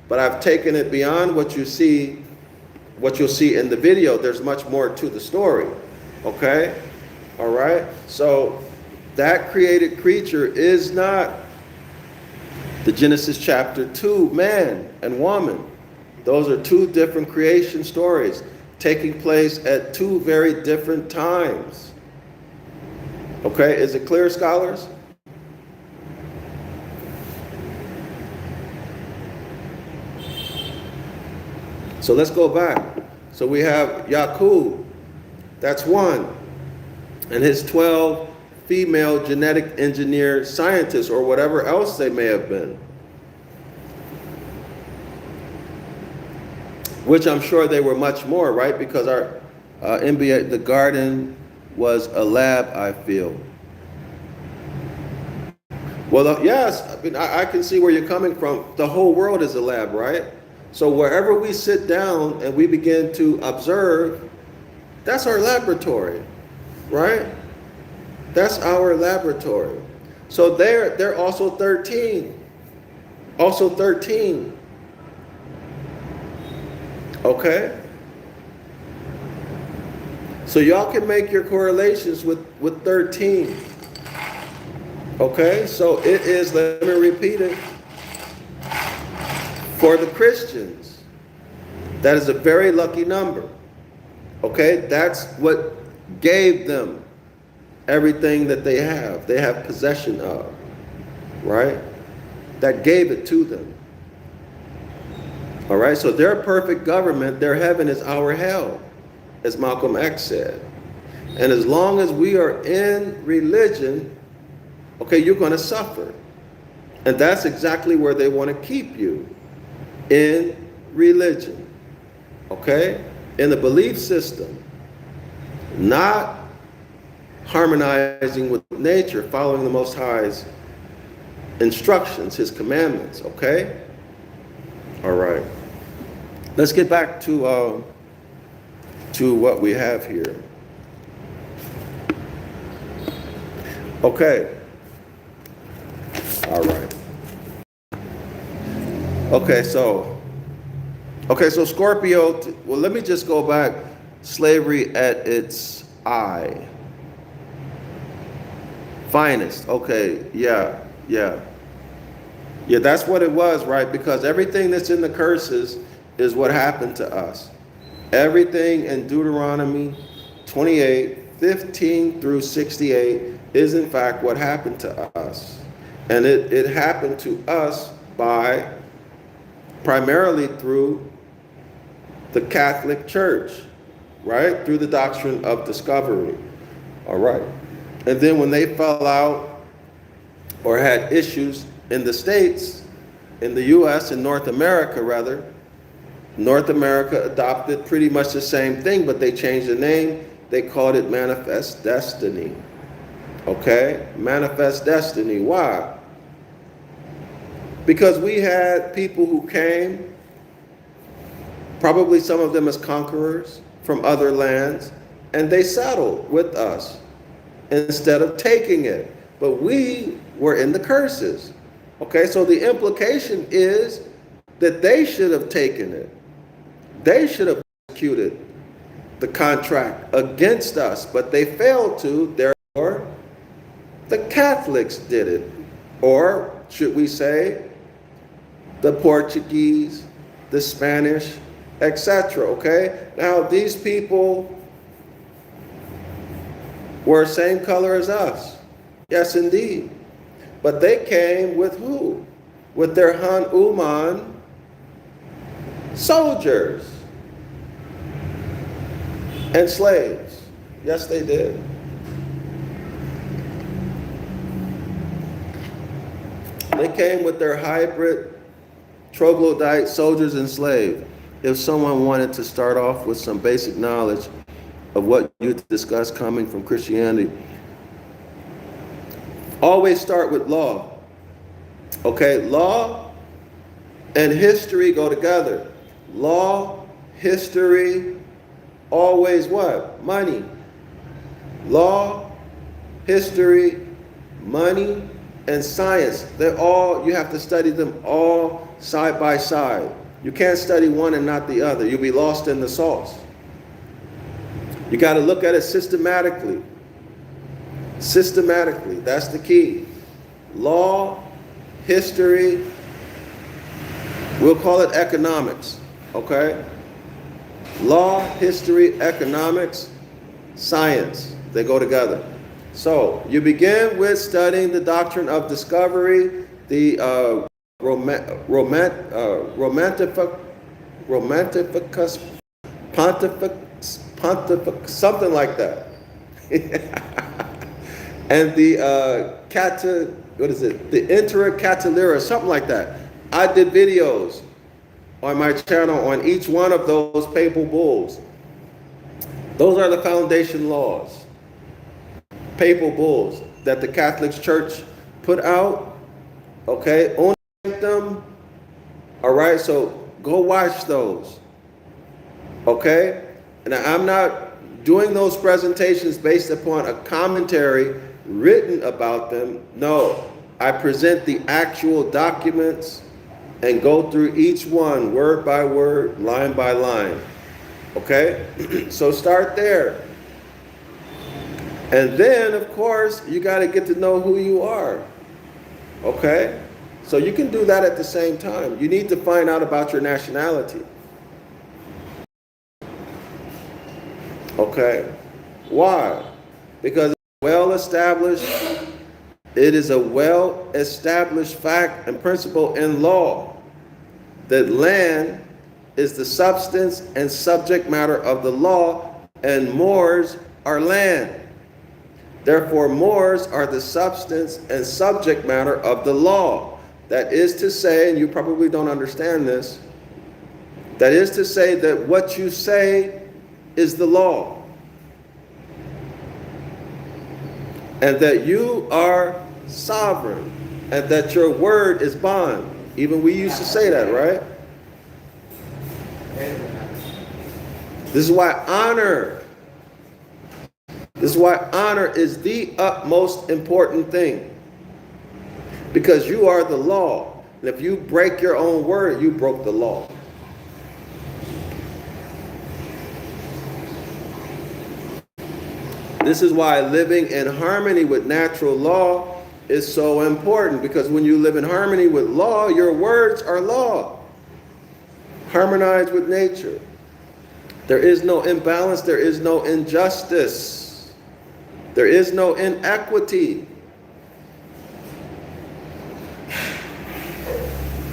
but I've taken it beyond what you see, what you'll see in the video. There's much more to the story, okay? All right? So that created creature is not the Genesis chapter 2 man and woman. Those are two different creation stories taking place at two very different times. Okay, is it clear, scholars? So let's go back. So we have Yaqub, that's one, and his 12 female genetic engineer scientists or whatever else they may have been. Which I'm sure they were much more, right? Because our NBA, the garden was a lab, I feel. Well, yes, I mean, I can see where you're coming from. The whole world is a lab, right? So wherever we sit down and we begin to observe, that's our laboratory, right? That's our laboratory. So they're also 13. Also 13. Okay? So y'all can make your correlations with 13. Okay? So it is, let me repeat it, for the Christians, that is a very lucky number. Okay? That's what gave them everything that they have. They have possession of. Right? That gave it to them. All right, so their perfect government, their heaven is our hell, as Malcolm X said. And as long as we are in religion, okay, you're going to suffer. And that's exactly where they want to keep you, in religion, okay? In the belief system, not harmonizing with nature, following the Most High's instructions, his commandments, okay? All right. Let's get back to what we have here. Okay. All right. Okay, so Scorpio, well, let me just go back. Slavery at its finest. Okay, yeah. Yeah, that's what it was, right? Because everything that's in the curses is what happened to us. Everything in Deuteronomy 28, 15 through 68 is in fact what happened to us. And it happened to us by primarily through the Catholic Church, right? Through the doctrine of discovery. All right. And then when they fell out or had issues in the States, in the U.S., in North America rather, North America adopted pretty much the same thing, but they changed the name. They called it Manifest Destiny. Okay? Manifest Destiny. Why? Because we had people who came, probably some of them as conquerors from other lands, and they settled with us instead of taking it. But we were in the curses. Okay, so the implication is that they should have taken it. They should have executed the contract against us, but they failed to. Therefore, the Catholics did it. Or should we say, the Portuguese, the Spanish, etc. Okay? Now, these people were same color as us. Yes, indeed. But they came with who? With their Hanuman soldiers and slaves. Yes, they did. They came with their hybrid troglodyte soldiers and slaves. If someone wanted to start off with some basic knowledge of what you discussed coming from Christianity, always start with law. Okay, law and history go together. Law, history, always what? Money. Law, history, money, and science. They're all, you have to study them all side by side. You can't study one and not the other. You'll be lost in the sauce. You got to look at it systematically. Systematically, that's the key. Law, history, we'll call it economics, okay? Law, history, economics, science, they go together. So you begin with studying the doctrine of discovery, the romanticus, pontific, something like that. And the the intercatallera, something like that. I did videos on my channel on each one of those papal bulls. Those are the foundation laws, papal bulls that the Catholic Church put out. Okay, own them. All right, so go watch those. Okay, and I'm not doing those presentations based upon a commentary written about them. No, I present the actual documents and go through each one word by word, line by line. Okay, so start there. And then, of course, you got to get to know who you are. Okay, so you can do that at the same time. You need to find out about your nationality. Okay, why? Because it is a well-established fact and principle in law that land is the substance and subject matter of the law, and moors are land. Therefore, moors are the substance and subject matter of the law. That is to say, and you probably don't understand this, that is to say that what you say is the law. And that you are sovereign, and that your word is bond. Even we used to say that, right? This is why honor is the utmost important thing. Because you are the law. And if you break your own word, you broke the law. This is why living in harmony with natural law is so important, because when you live in harmony with law, your words are law. Harmonize with nature. There is no imbalance, there is no injustice, there is no inequity.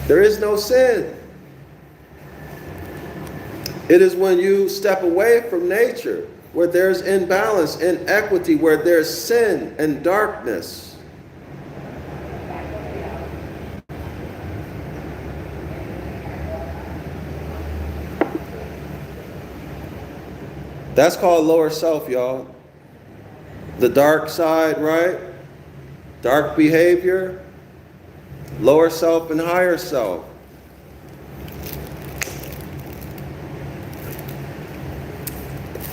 There is no sin. It is when you step away from nature where there's imbalance, inequity, where there's sin and darkness. That's called lower self, y'all. The dark side, right? Dark behavior, lower self and higher self.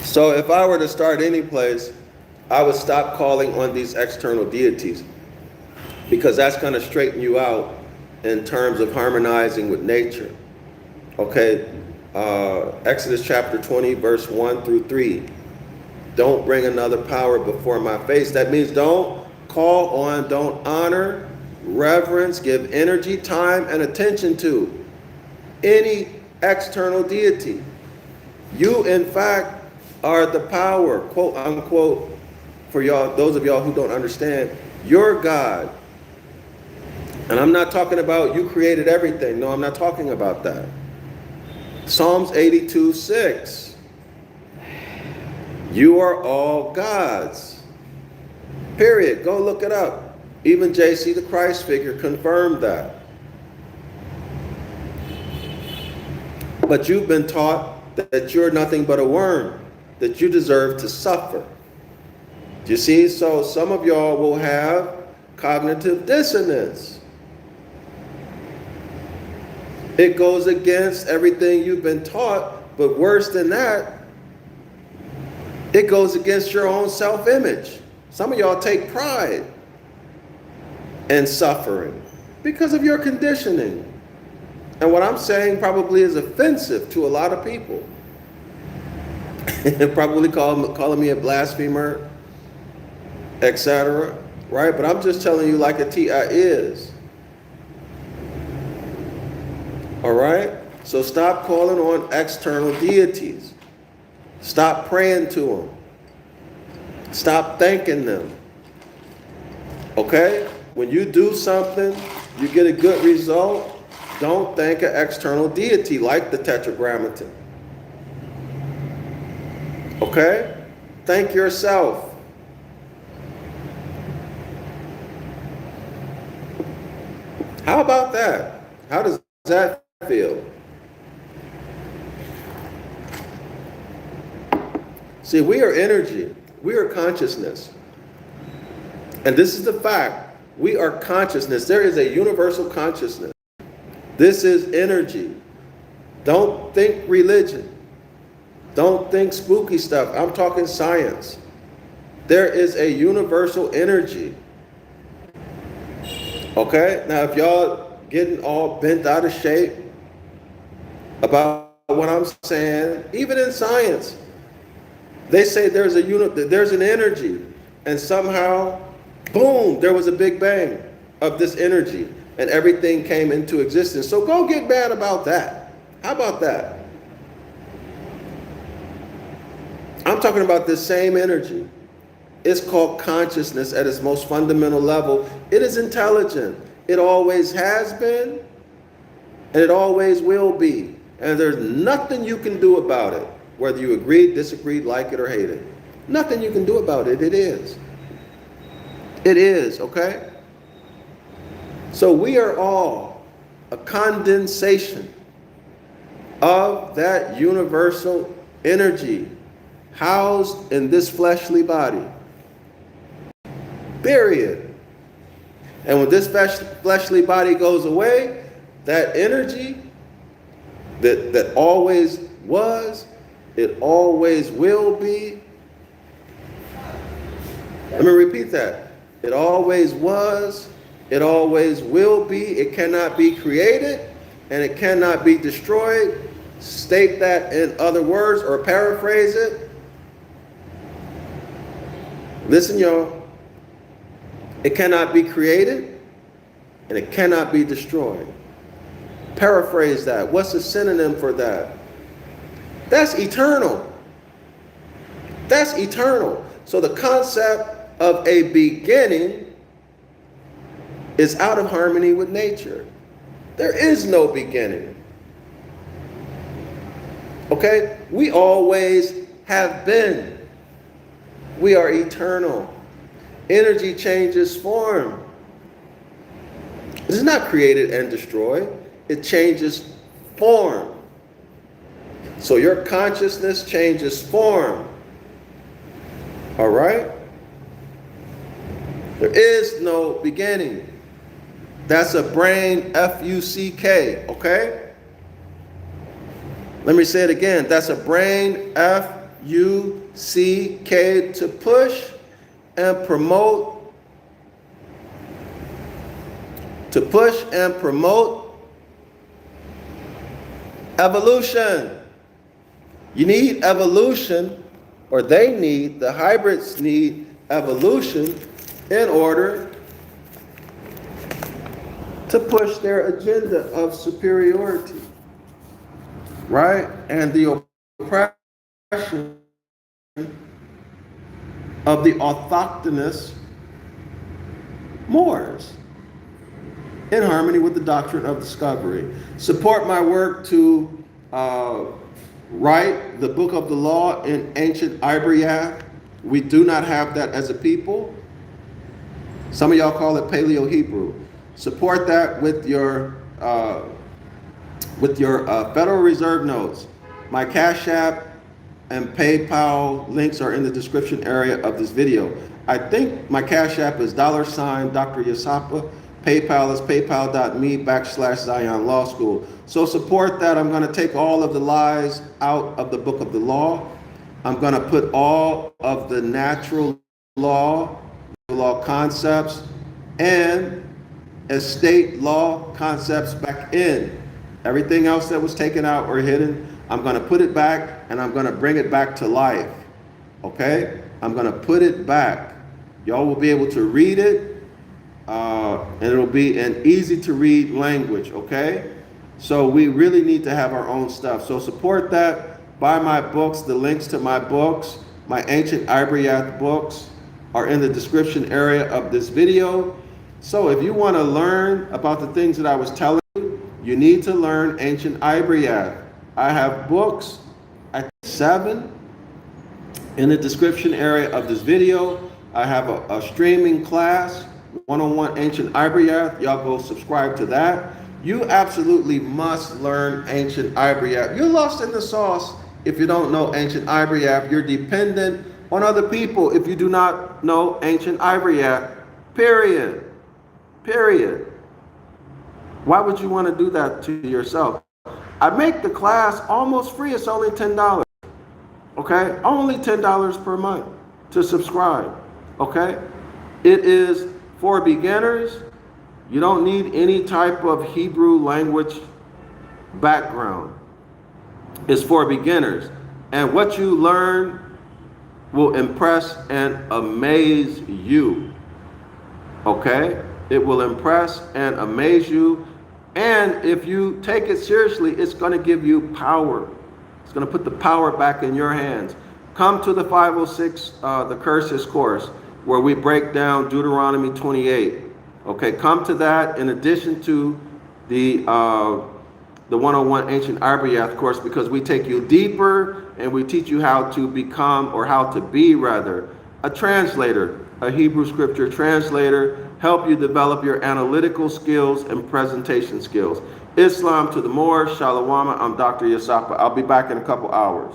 So if I were to start any place, I would stop calling on these external deities, because that's going to straighten you out in terms of harmonizing with nature. Okay, Exodus chapter 20, verse 1 through 3. Don't bring another power before my face. That means don't call on, don't honor, reverence, give energy, time, and attention to any external deity. You, in fact, are the power, quote unquote, for y'all, those of y'all who don't understand. Your God. And I'm not talking about you created everything. No, I'm not talking about that. Psalms 82:6. You are all gods. Period. Go look it up. Even JC the Christ figure confirmed that. But you've been taught that you're nothing but a worm, that you deserve to suffer. Do you see? So some of y'all will have cognitive dissonance. It goes against everything you've been taught, but worse than that, it goes against your own self-image. Some of y'all take pride in suffering because of your conditioning. And what I'm saying probably is offensive to a lot of people. Probably calling me a blasphemer, etc. Right? But I'm just telling you like a T.I. is. All right? So stop calling on external deities. Stop praying to them. Stop thanking them. Okay? When you do something, you get a good result, don't thank an external deity like the Tetragrammaton. Okay? Thank yourself. How about that? How does that feel? See, we are energy. We are consciousness. And this is the fact. We are consciousness. There is a universal consciousness. This is energy. Don't think religion. Don't think spooky stuff. I'm talking science. There is a universal energy. Okay? Now, if y'all getting all bent out of shape about what I'm saying, even in science, they say there's an energy, and somehow, boom, there was a big bang of this energy, and everything came into existence. So go get mad about that. How about that? I'm talking about this same energy. It's called consciousness at its most fundamental level. It is intelligent. It always has been, and it always will be. And there's nothing you can do about it, whether you agree, disagree, like it, or hate it. Nothing you can do about it. It is. It is, okay? So we are all a condensation of that universal energy housed in this fleshly body. Period. And when this fleshly body goes away, that energy that always was, it always will be. Let me repeat that. It always was, it always will be. It cannot be created, and it cannot be destroyed. State that in other words, or paraphrase it. Listen, y'all. It cannot be created, and it cannot be destroyed. Paraphrase that. What's a synonym for that? That's eternal. That's eternal. So the concept of a beginning is out of harmony with nature. There is no beginning. Okay? We always have been. We are eternal. Energy changes form. It is not created and destroyed. It changes form. So your consciousness changes form. All right? There is no beginning. That's a brain, F-U-C-K, okay? Let me say it again. That's a brain, F-U-C-K, to push and promote. To push and promote evolution. You need evolution, or they need, the hybrids need evolution in order to push their agenda of superiority, right? And the oppression of the autochthonous Moors, in harmony with the doctrine of discovery. Support my work to write the book of the law in ancient Ibaryath. We do not have that as a people. Some of y'all call it Paleo Hebrew. Support that with your Federal Reserve notes. My Cash App and PayPal links are in the description area of this video. I think my Cash App is $DrYasapa. PayPal is paypal.me/Zion Law School. So support that. I'm going to take all of the lies out of the book of the law. I'm going to put all of the natural law concepts and estate law concepts back in. Everything else that was taken out or hidden, I'm going to put it back, and I'm going to bring it back to life. Okay? I'm going to put it back. Y'all will be able to read it, and it'll be an easy to read language. Okay? So we really need to have our own stuff. So support that. Buy my books. The links to my books, my ancient Ibaryath books, are in the description area of this video. So if you want to learn about the things that I was telling you, you need to learn ancient Ibaryath. I have books, I think 7, in the description area of this video. I have a streaming class, 101 Ancient Ibaryath. Y'all go subscribe to that. You absolutely must learn ancient Ibaryath. You're lost in the sauce if you don't know ancient Ibaryath. You're dependent on other people if you do not know ancient Ibaryath. Period. Period. Why would you want to do that to yourself? I make the class almost free. It's only $10. Okay? Only $10 per month to subscribe. Okay? It is for beginners. You don't need any type of Hebrew language background. It's for beginners. And what you learn will impress and amaze you. Okay? It will impress and amaze you. And if you take it seriously, it's going to give you power. It's going to put the power back in your hands. Come to the 506, the Curses course, where we break down Deuteronomy 28. Okay, come to that in addition to the 101 Ancient Ibaryath course, because we take you deeper and we teach you how to become, or how to be rather, a translator, a Hebrew scripture translator, help you develop your analytical skills and presentation skills. Islam to the Moors, Shalom, I'm DrYasapa. I'll be back in a couple hours.